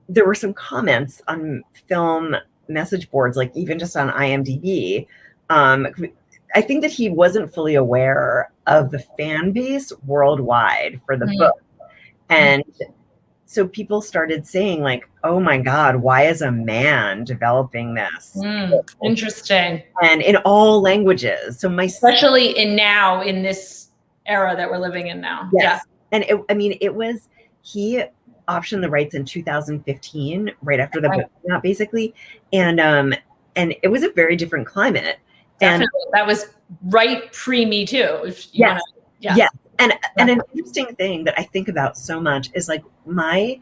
there were some comments on film message boards, like even just on IMDb. I think that he wasn't fully aware of the fan base worldwide for the book. And so people started saying like, oh my God, why is a man developing this? Interesting. And in all languages. So especially in this era that we're living in now. Yes. Yeah. And he optioned the rights in 2015, right after the book came out, basically. And it was a very different climate. Definitely. And that was right pre Me Too. If you want to, yeah. And an interesting thing that I think about so much is like my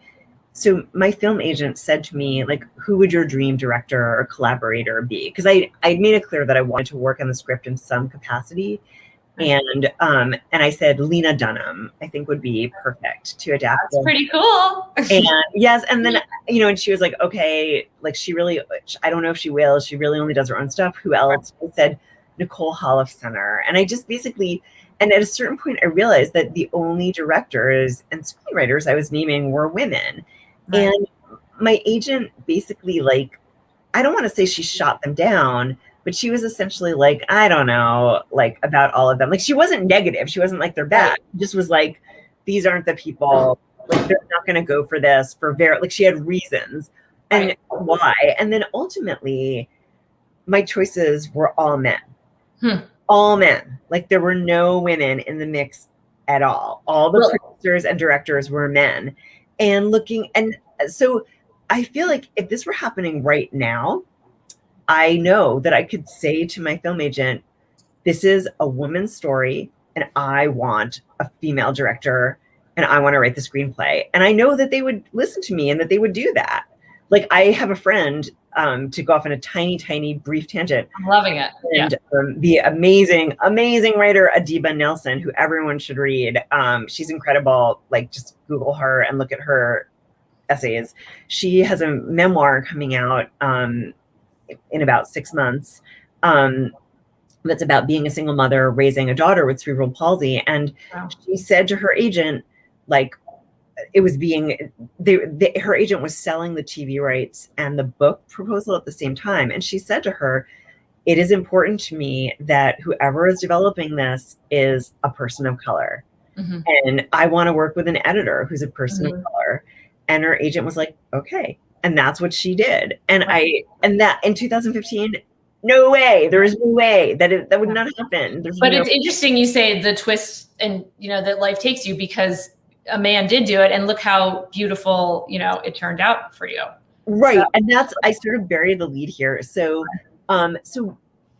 film agent said to me, like, who would your dream director or collaborator be? Because I made it clear that I wanted to work on the script in some capacity. And I said Lena Dunham, I think, would be perfect to adapt. That's pretty cool. And yes, and then and she was like, okay, like I don't know if she will. She really only does her own stuff. Who else? I said Nicole Holofcener, and I just basically. And at a certain point, I realized that the only directors and screenwriters I was naming were women. Right. And my agent basically, like, I don't want to say she shot them down, but she was essentially like, I don't know, like, about all of them. Like, she wasn't negative. She wasn't like, they're bad. She just was like, these aren't the people. Like, they're not going to go for this like, she had reasons and why. And then ultimately, my choices were all men. All men. Like, there were no women in the mix at all. All the producers and directors were men. And so I feel like if this were happening right now, I know that I could say to my film agent, this is a woman's story, and I want a female director, and I want to write the screenplay. And I know that they would listen to me and that they would do that. Like, I have a friend, to go off on a tiny, tiny, brief tangent. I'm loving it. And the amazing, amazing writer, Adiba Nelson, who everyone should read. She's incredible. Like, just Google her and look at her essays. She has a memoir coming out in about 6 months that's about being a single mother, raising a daughter with cerebral palsy. And she said to her agent, like, it was her agent was selling the TV rights and the book proposal at the same time. And she said to her, it is important to me that whoever is developing this is a person of color. And I want to work with an editor who's a person of color. And her agent was like, okay. And that's what she did. And that in 2015, no way, there is no way that would not happen. It's interesting you say the twist and, that life takes you, because a man did do it, and look how beautiful, it turned out for you. Right. So, and I sort of buried the lead here. So,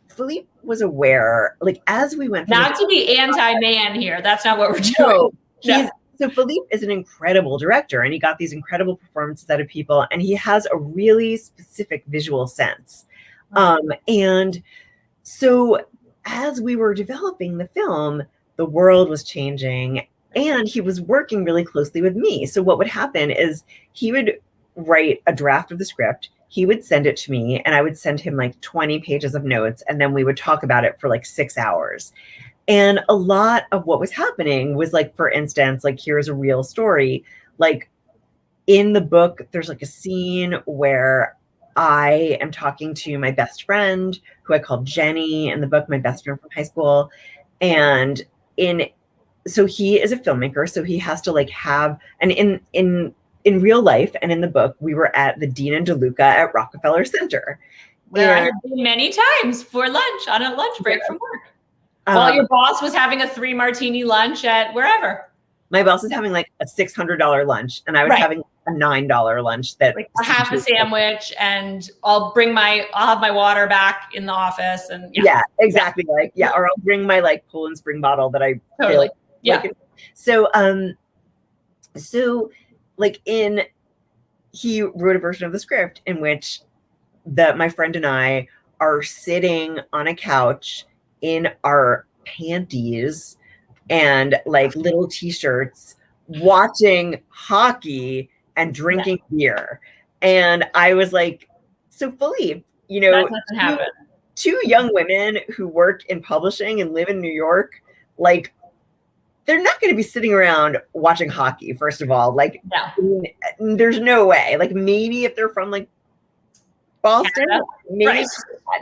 Philippe was aware, like, as we went through. Not to be anti-man here. That's not what we're doing. No. So Philippe is an incredible director, and he got these incredible performances out of people, and he has a really specific visual sense. And so as we were developing the film, the world was changing. And he was working really closely with me. So what would happen is he would write a draft of the script. He would send it to me and I would send him like 20 pages of notes. And then we would talk about it for like 6 hours. And a lot of what was happening was like, for instance, like here's a real story. Like in the book, there's like a scene where I am talking to my best friend who I called Jenny in the book, my best friend from high school. And so he is a filmmaker, so he has to like have, and in real life and in the book, we were at the Dean and DeLuca at Rockefeller Center. Where I have been many times for lunch, on a lunch break from work. While your boss was having a 3-martini lunch at wherever. My boss was having like a $600 lunch, and I was having a $9 lunch that like a half a sandwich, and I'll have my water back in the office, and exactly. Or I'll bring my like Poland Spring bottle that I totally so like he wrote a version of the script in which my friend and I are sitting on a couch in our panties and like little t-shirts watching hockey and drinking beer. And I was like, so Philippe, you know, that doesn't happen. Two young women who work in publishing and live in New York, like they're not going to be sitting around watching hockey, first of all. Like, I mean, there's no way. Like, maybe if they're from like Boston, maybe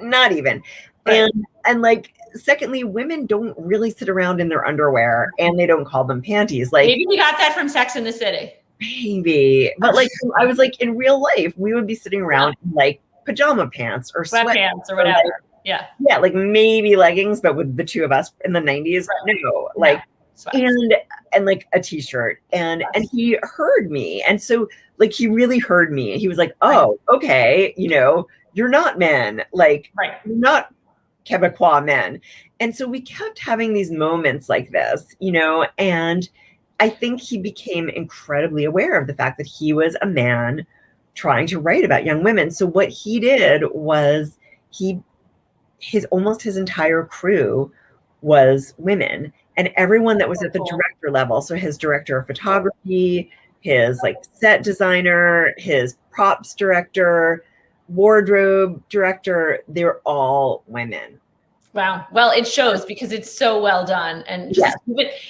not even. And like, secondly, women don't really sit around in their underwear, and they don't call them panties. Like, maybe we got that from Sex in the City. Maybe, but like, I was like, in real life, we would be sitting around in like pajama pants or sweatpants or whatever. Like, like maybe leggings, but with the two of us in the 90s, no, like. And like a t-shirt and he heard me. And so like, he really heard me. He was like, oh, okay. You know, you're not men, like you're not Quebecois men. And so we kept having these moments like this, you know, and I think he became incredibly aware of the fact that he was a man trying to write about young women. So what he did was his entire crew was women. And everyone that was at the director level, so his director of photography, his like set designer, his props director, wardrobe director, they were all women. Wow. Well, it shows because it's so well done. And just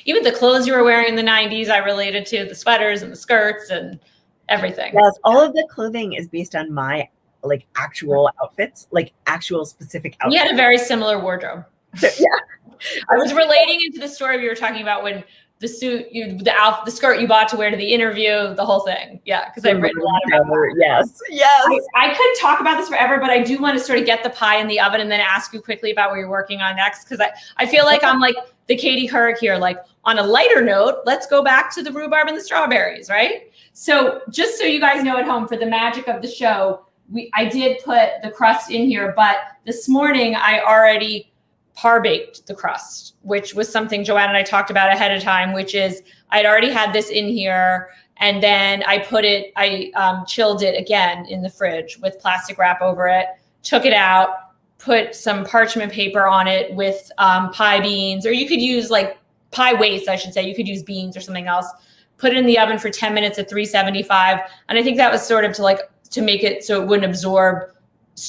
even the clothes you were wearing in the 90s, I related to the sweaters and the skirts and everything. Yes, all of the clothing is based on my like actual outfits, like actual specific outfits. We had a very similar wardrobe. I was relating into the story we were talking about when the suit, the skirt you bought to wear to the interview, the whole thing. Yeah, because I've written a lot about it. Yes. I could talk about this forever, but I do want to sort of get the pie in the oven and then ask you quickly about what you're working on next, because I feel like I'm like the Katie Couric here. Like, on a lighter note, let's go back to the rhubarb and the strawberries, right? So just so you guys know at home, for the magic of the show, I did put the crust in here, but this morning I already par-baked the crust, which was something Joanna and I talked about ahead of time, which is I'd already had this in here, and then I chilled it again in the fridge with plastic wrap over it, took it out, put some parchment paper on it with pie beans, or you could use like pie waste, I should say. You could use beans or something else. Put it in the oven for 10 minutes at 375. And I think that was sort of to make it so it wouldn't absorb,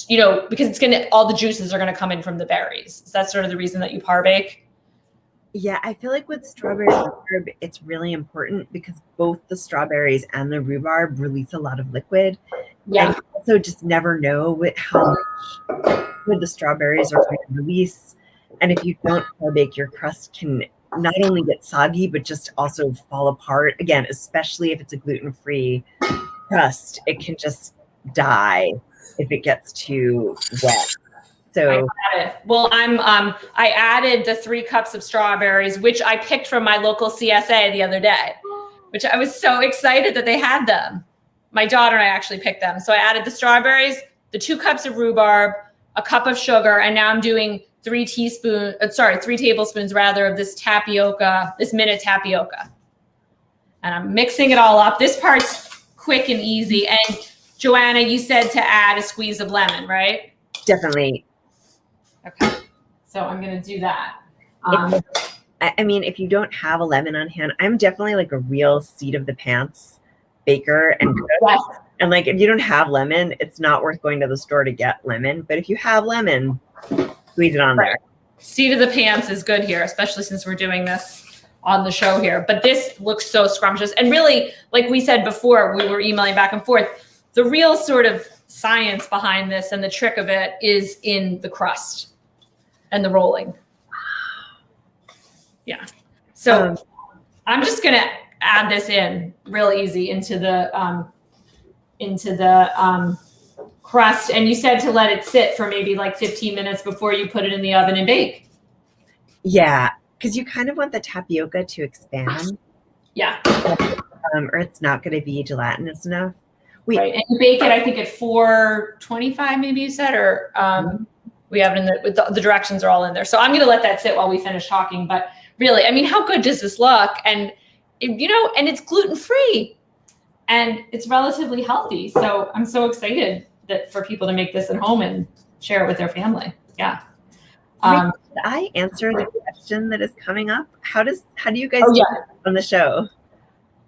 you know, because all the juices are going to come in from the berries. So that's sort of the reason that you par bake. Yeah, I feel like with strawberry rhubarb, it's really important because both the strawberries and the rhubarb release a lot of liquid. Yeah. And you also just never know how much liquid the strawberries are going to release. And if you don't par bake, your crust can not only get soggy, but just also fall apart. Again, especially if it's a gluten-free crust, it can just die if it gets too wet. So well, I added the 3 cups of strawberries, which I picked from my local CSA the other day, which I was so excited that they had them. My daughter and I actually picked them. So I added the strawberries, the 2 cups of rhubarb, a cup of sugar, and now I'm doing 3 tablespoons rather of this tapioca, this minute tapioca. And I'm mixing it all up. This part's quick and easy. And Joanna, you said to add a squeeze of lemon, right? Definitely. Okay. So I'm going to do that. I mean, if you don't have a lemon on hand, I'm definitely like a real seat of the pants baker and cook. Yes. And like, if you don't have lemon, it's not worth going to the store to get lemon. But if you have lemon, squeeze it on there. Seat of the pants is good here, especially since we're doing this on the show here. But this looks so scrumptious. And really, like we said before, we were emailing back and forth, the real sort of science behind this and the trick of it is in the crust and the rolling. Yeah. So I'm just going to add this in real easy into the crust. And you said to let it sit for maybe like 15 minutes before you put it in the oven and bake. Yeah, because you kind of want the tapioca to expand. Yeah. Or it's not going to be gelatinous enough. Right. And you bake it, I think, at 425, maybe you said, or we have it in the directions are all in there. So I'm going to let that sit while we finish talking. But really, I mean, how good does this look? And, you know, and it's gluten-free and it's relatively healthy. So I'm so excited that for people to make this at home and share it with their family. Yeah. Did I answer the question that is coming up? How do you guys do it on the show?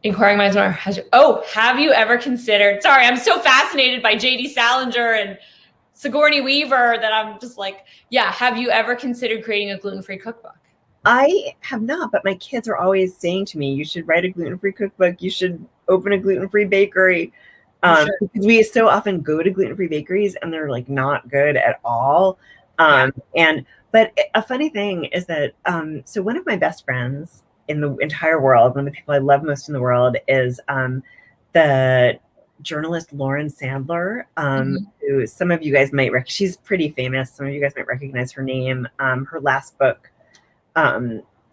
Inquiring minds are, have you ever considered, sorry, I'm so fascinated by JD Salinger and Sigourney Weaver that I'm just like, yeah, have you ever considered creating a gluten-free cookbook? I have not, but my kids are always saying to me, you should write a gluten-free cookbook. You should open a gluten-free bakery. Because we so often go to gluten-free bakeries and they're like not good at all. But a funny thing is that, so one of my best friends in the entire world, one of the people I love most in the world is the journalist Lauren Sandler, who some of you guys might she's pretty famous. Some of you guys might recognize her name. Her last book,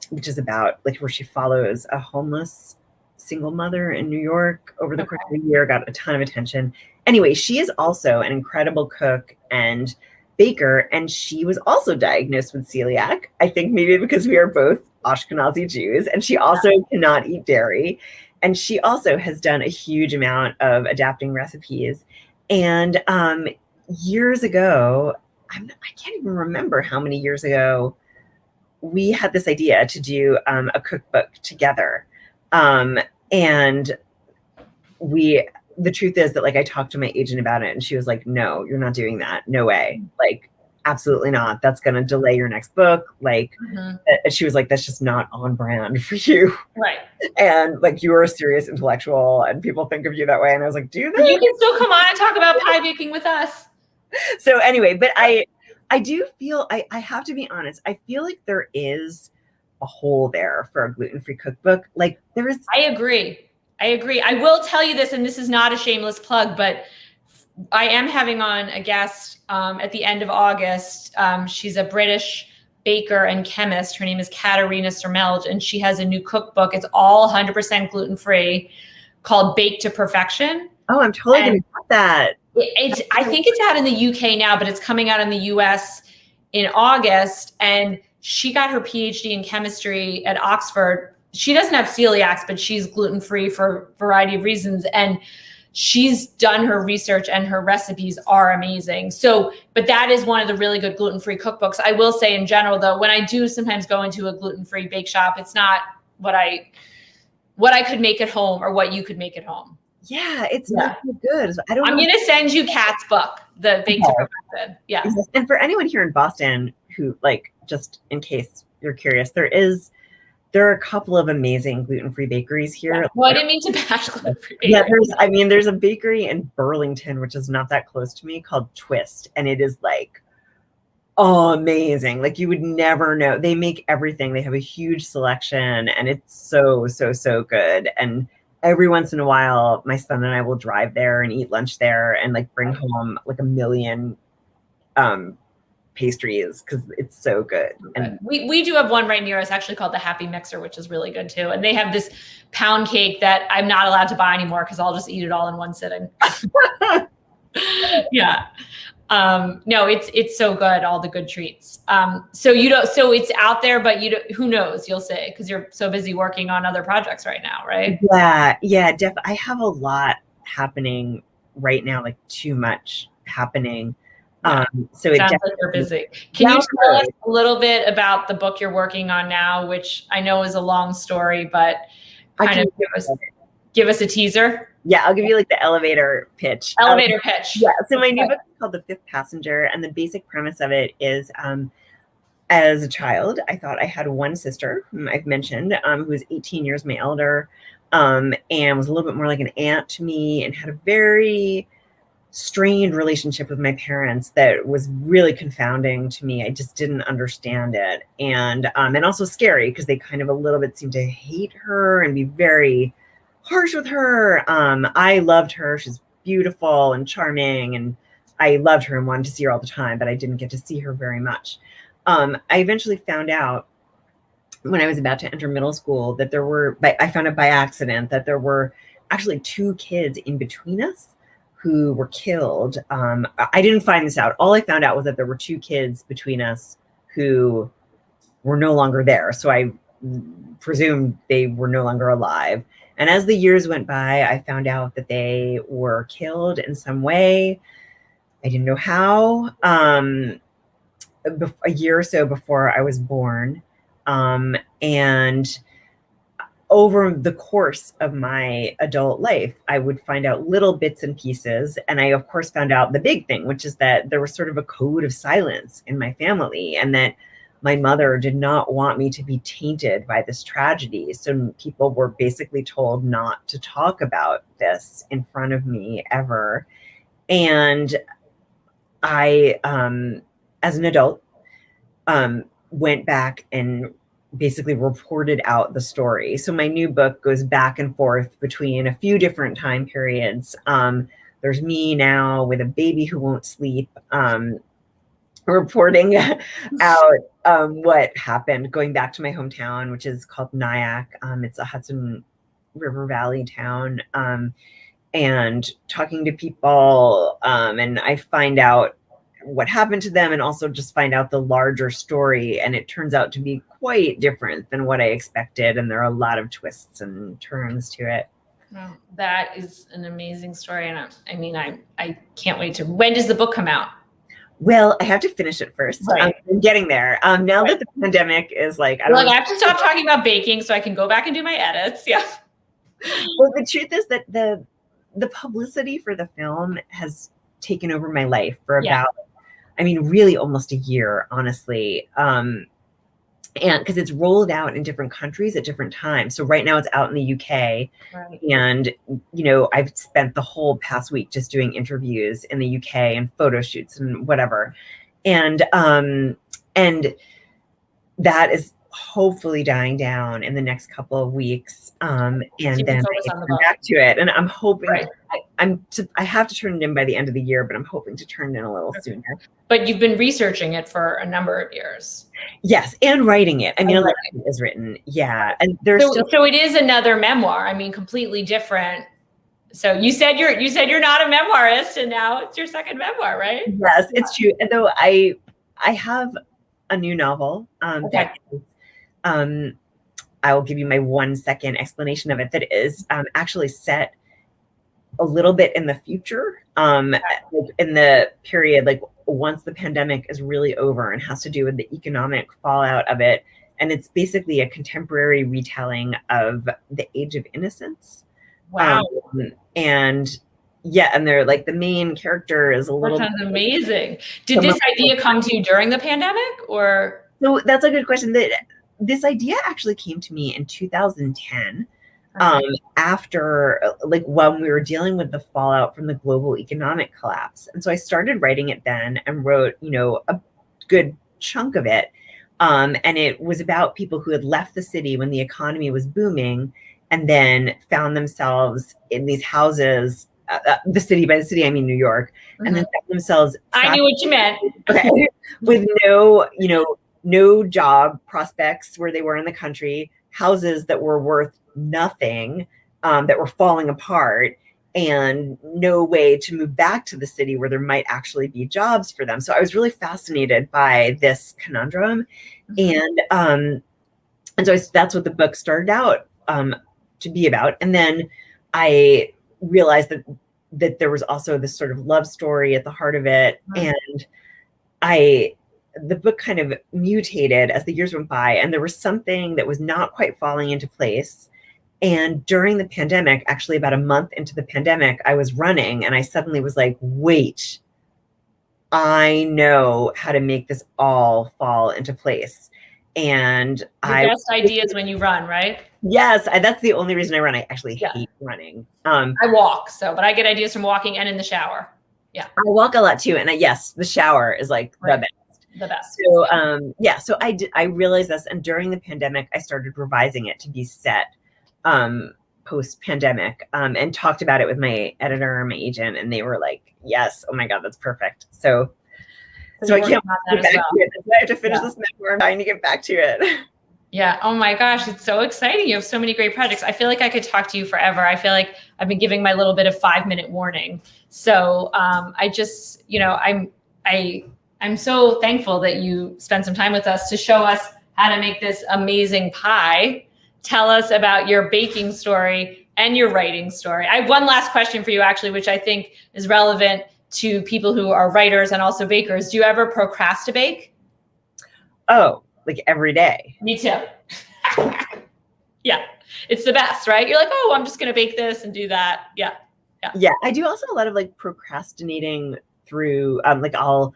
which is about like where she follows a homeless single mother in New York over the course of a year, got a ton of attention. Anyway, she is also an incredible cook and baker, and she was also diagnosed with celiac. I think maybe because we are both Ashkenazi Jews, and she also cannot eat dairy. And she also has done a huge amount of adapting recipes. And years ago, I can't even remember how many years ago, we had this idea to do a cookbook together. And the truth is that like I talked to my agent about it and she was like, no, you're not doing that. No way. Like, absolutely not. That's going to delay your next book. Like, she was like, that's just not on brand for you. Right. And like, you are a serious intellectual and people think of you that way. And I was like, do they? You can still come on and talk about pie baking with us. So anyway, but I do feel, I have to be honest, I feel like there is a hole there for a gluten-free cookbook. Like there is. I agree. I will tell you this, and this is not a shameless plug, but I am having on a guest at the end of August. She's a British baker and chemist. Her name is Katerina Sermelj, and she has a new cookbook. It's all 100% gluten-free called Bake to Perfection. Oh, I'm totally going to get that. I think it's out in the UK now, but it's coming out in the US in August. And she got her PhD in chemistry at Oxford. She doesn't have celiacs, but she's gluten-free for a variety of reasons. And she's done her research and her recipes are amazing. So, but that is one of the really good gluten-free cookbooks. I will say in general, though, when I do sometimes go into a gluten-free bake shop, it's not what I could make at home or what you could make at home. Yeah, it's not good. I'm going to send you Kat's book, the Bake to Perfection. Yeah. And for anyone here in Boston who, like, just in case you're curious, there are a couple of amazing gluten-free bakeries here. Yeah. Well, I didn't mean to bash gluten-free bakeries. Yeah, there's a bakery in Burlington, which is not that close to me, called Twist. And it is like, amazing. Like you would never know. They make everything. They have a huge selection and it's so, so, so good. And every once in a while, my son and I will drive there and eat lunch there and like bring home like a million pastries because it's so good. And we do have one right near us actually called the Happy Mixer, which is really good too. And they have this pound cake that I'm not allowed to buy anymore because I'll just eat it all in one sitting. Yeah. No, it's so good. All the good treats. So it's out there, but who knows, you'll say, because you're so busy working on other projects right now. Right. Yeah. I have a lot happening right now, like too much happening. Yeah. So it Sounds like you're busy. Can you tell us a little bit about the book you're working on now, which I know is a long story, but kind of give us a teaser? Yeah, I'll give you like the elevator pitch. Elevator pitch. Yeah, so my new book is called The Fifth Passenger, and the basic premise of it is as a child, I thought I had one sister, whom I've mentioned, who was 18 years my elder, and was a little bit more like an aunt to me, and had a very strained relationship with my parents that was really confounding to me. I just didn't understand it, and also scary because they kind of a little bit seemed to hate her and be very harsh with her. I loved her. She's beautiful and charming, and I loved her and wanted to see her all the time, but I didn't get to see her very much. I eventually found out when I was about to enter middle school that I found out by accident that there were actually 2 kids in between us who were killed. I didn't find this out. All I found out was that there were 2 kids between us who were no longer there. So I presumed they were no longer alive. And as the years went by, I found out that they were killed in some way. I didn't know how. A year or so before I was born. And over the course of my adult life, I would find out little bits and pieces. And I, of course, found out the big thing, which is that there was sort of a code of silence in my family, and that my mother did not want me to be tainted by this tragedy. So people were basically told not to talk about this in front of me ever. And I, as an adult, went back and basically reported out the story. So my new book goes back and forth between a few different time periods. There's me now with a baby who won't sleep, reporting out what happened, going back to my hometown, which is called Nyack. It's a Hudson River Valley town, and talking to people, and I find out what happened to them and also just find out the larger story. And it turns out to be quite different than what I expected. And there are a lot of twists and turns to it. Well, that is an amazing story. And I can't wait to, when does the book come out? Well, I have to finish it first. Right. I'm getting there. Now that the pandemic is like, I have to stop talking about baking so I can go back and do my edits. Yeah. Well, the truth is that the publicity for the film has taken over my life for about, really almost a year, honestly. And because it's rolled out in different countries at different times. So right now it's out in the UK. Right. And, I've spent the whole past week just doing interviews in the UK and photo shoots and whatever. And that is hopefully dying down in the next couple of weeks. And then I come back to it. And I'm hoping, I have to turn it in by the end of the year, but I'm hoping to turn it in a little sooner. But you've been researching it for a number of years. Yes, and writing it. A lot of it is written. Yeah. And there's so it is another memoir. Completely different. So you said you're not a memoirist, and now it's your second memoir, right? Yes, it's true. And though I have a new novel that is, I will give you my 1 second explanation of it, that is actually set a little bit in the future, in the period, like once the pandemic is really over, and has to do with the economic fallout of it. And it's basically a contemporary retelling of the Age of Innocence. Wow. And they're like, the main character is a little. That sounds amazing. Did this idea come to you during the pandemic, or? So that's a good question. This idea actually came to me in 2010, after, like, when we were dealing with the fallout from the global economic collapse. And so I started writing it then, and wrote, a good chunk of it. And it was about people who had left the city when the economy was booming, and then found themselves in these houses, the city, by the city, I mean New York, and then found themselves. I knew what you meant. With no job prospects where they were in the country, houses that were worth nothing, that were falling apart, and no way to move back to the city where there might actually be jobs for them. So I was really fascinated by this conundrum. And so that's what the book started out to be about. And then I realized that that there was also this sort of love story at the heart of it. Mm. And the book kind of mutated as the years went by, and there was something that was not quite falling into place. And during the pandemic, actually about a month into the pandemic, I was running and I suddenly was like, wait, I know how to make this all fall into place. And Your best ideas when you run, right? Yes, that's the only reason I run. I actually hate running. I walk, but I get ideas from walking and in the shower. Yeah. I walk a lot too. And yes, the shower is like the best. The best. So, so I realized this. And during the pandemic, I started revising it to be set post-pandemic, and talked about it with my editor, my agent, and they were like, yes, oh my God, that's perfect. So I can't get back to it. I have to finish this memoir. I'm trying to get back to it. Yeah. Oh my gosh. It's so exciting. You have so many great projects. I feel like I could talk to you forever. I feel like I've been giving my little bit of 5-minute warning. So I just, I'm so thankful that you spent some time with us to show us how to make this amazing pie. Tell us about your baking story and your writing story. I have one last question for you, actually, which I think is relevant to people who are writers and also bakers. Do you ever procrastinate? Oh, like every day. Me too. Yeah. It's the best, right? You're like, oh, I'm just going to bake this and do that. Yeah. Yeah. I do also a lot of like procrastinating through, like I'll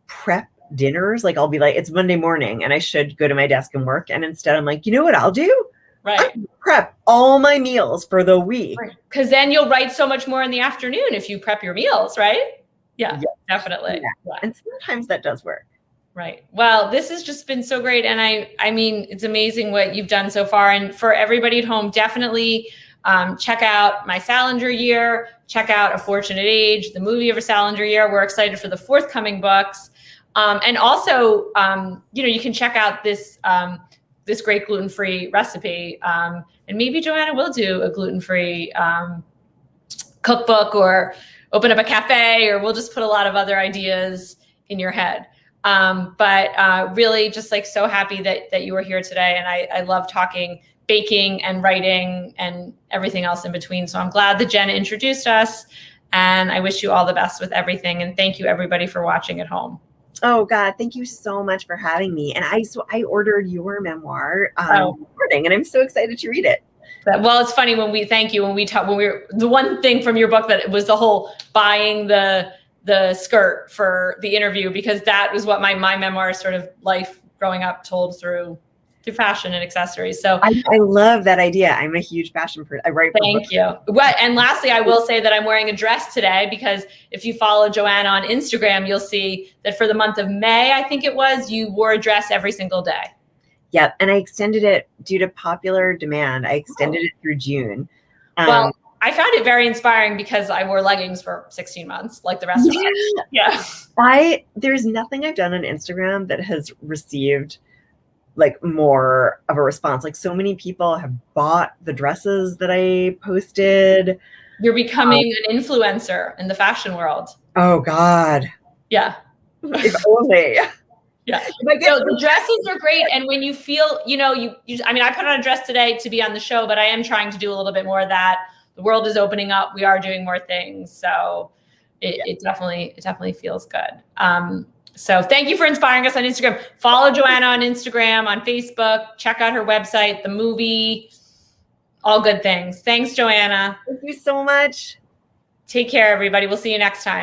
prep dinners. Like I'll be like, it's Monday morning and I should go to my desk and work. And instead I'm like, you know what I'll do? Right. I'll prep all my meals for the week. Because then you'll write so much more in the afternoon if you prep your meals, right? Yeah, definitely. Yeah. And sometimes that does work. Right. Well, this has just been so great. And I mean, it's amazing what you've done so far. And for everybody at home, definitely check out My Salinger Year, check out A Fortunate Age, the movie of A Salinger Year. We're excited for the forthcoming books. And also, you can check out this great gluten-free recipe. And maybe Joanna will do a gluten-free cookbook or open up a cafe, or we'll just put a lot of other ideas in your head. But really just like so happy that you were here today. And I love talking baking and writing and everything else in between. So I'm glad that Jen introduced us, and I wish you all the best with everything. And thank you everybody for watching at home. Oh God, thank you so much for having me. And I ordered your memoir recording, and I'm so excited to read it. Well, it's funny when we the one thing from your book that was the whole buying the skirt for the interview, because that was what my memoir sort of life growing up told through fashion and accessories. So I love that idea. I'm a huge fashion person. I write. Thank you. And lastly, I will say that I'm wearing a dress today, because if you follow Joanna on Instagram, you'll see that for the month of May, I think it was, you wore a dress every single day. Yep. And I extended it due to popular demand. I extended it through June. Well, I found it very inspiring because I wore leggings for 16 months, like the rest of us. Yeah. There's nothing I've done on Instagram that has received like more of a response. Like so many people have bought the dresses that I posted. You're becoming an influencer in the fashion world. Oh God. Yeah. If only. Yeah. So the dresses are great. And when you feel, I put on a dress today to be on the show, but I am trying to do a little bit more of that. The world is opening up. We are doing more things. So it definitely feels good. So thank you for inspiring us on Instagram. Follow Joanna on Instagram, on Facebook. Check out her website, the movie, all good things. Thanks, Joanna. Thank you so much. Take care, everybody. We'll see you next time.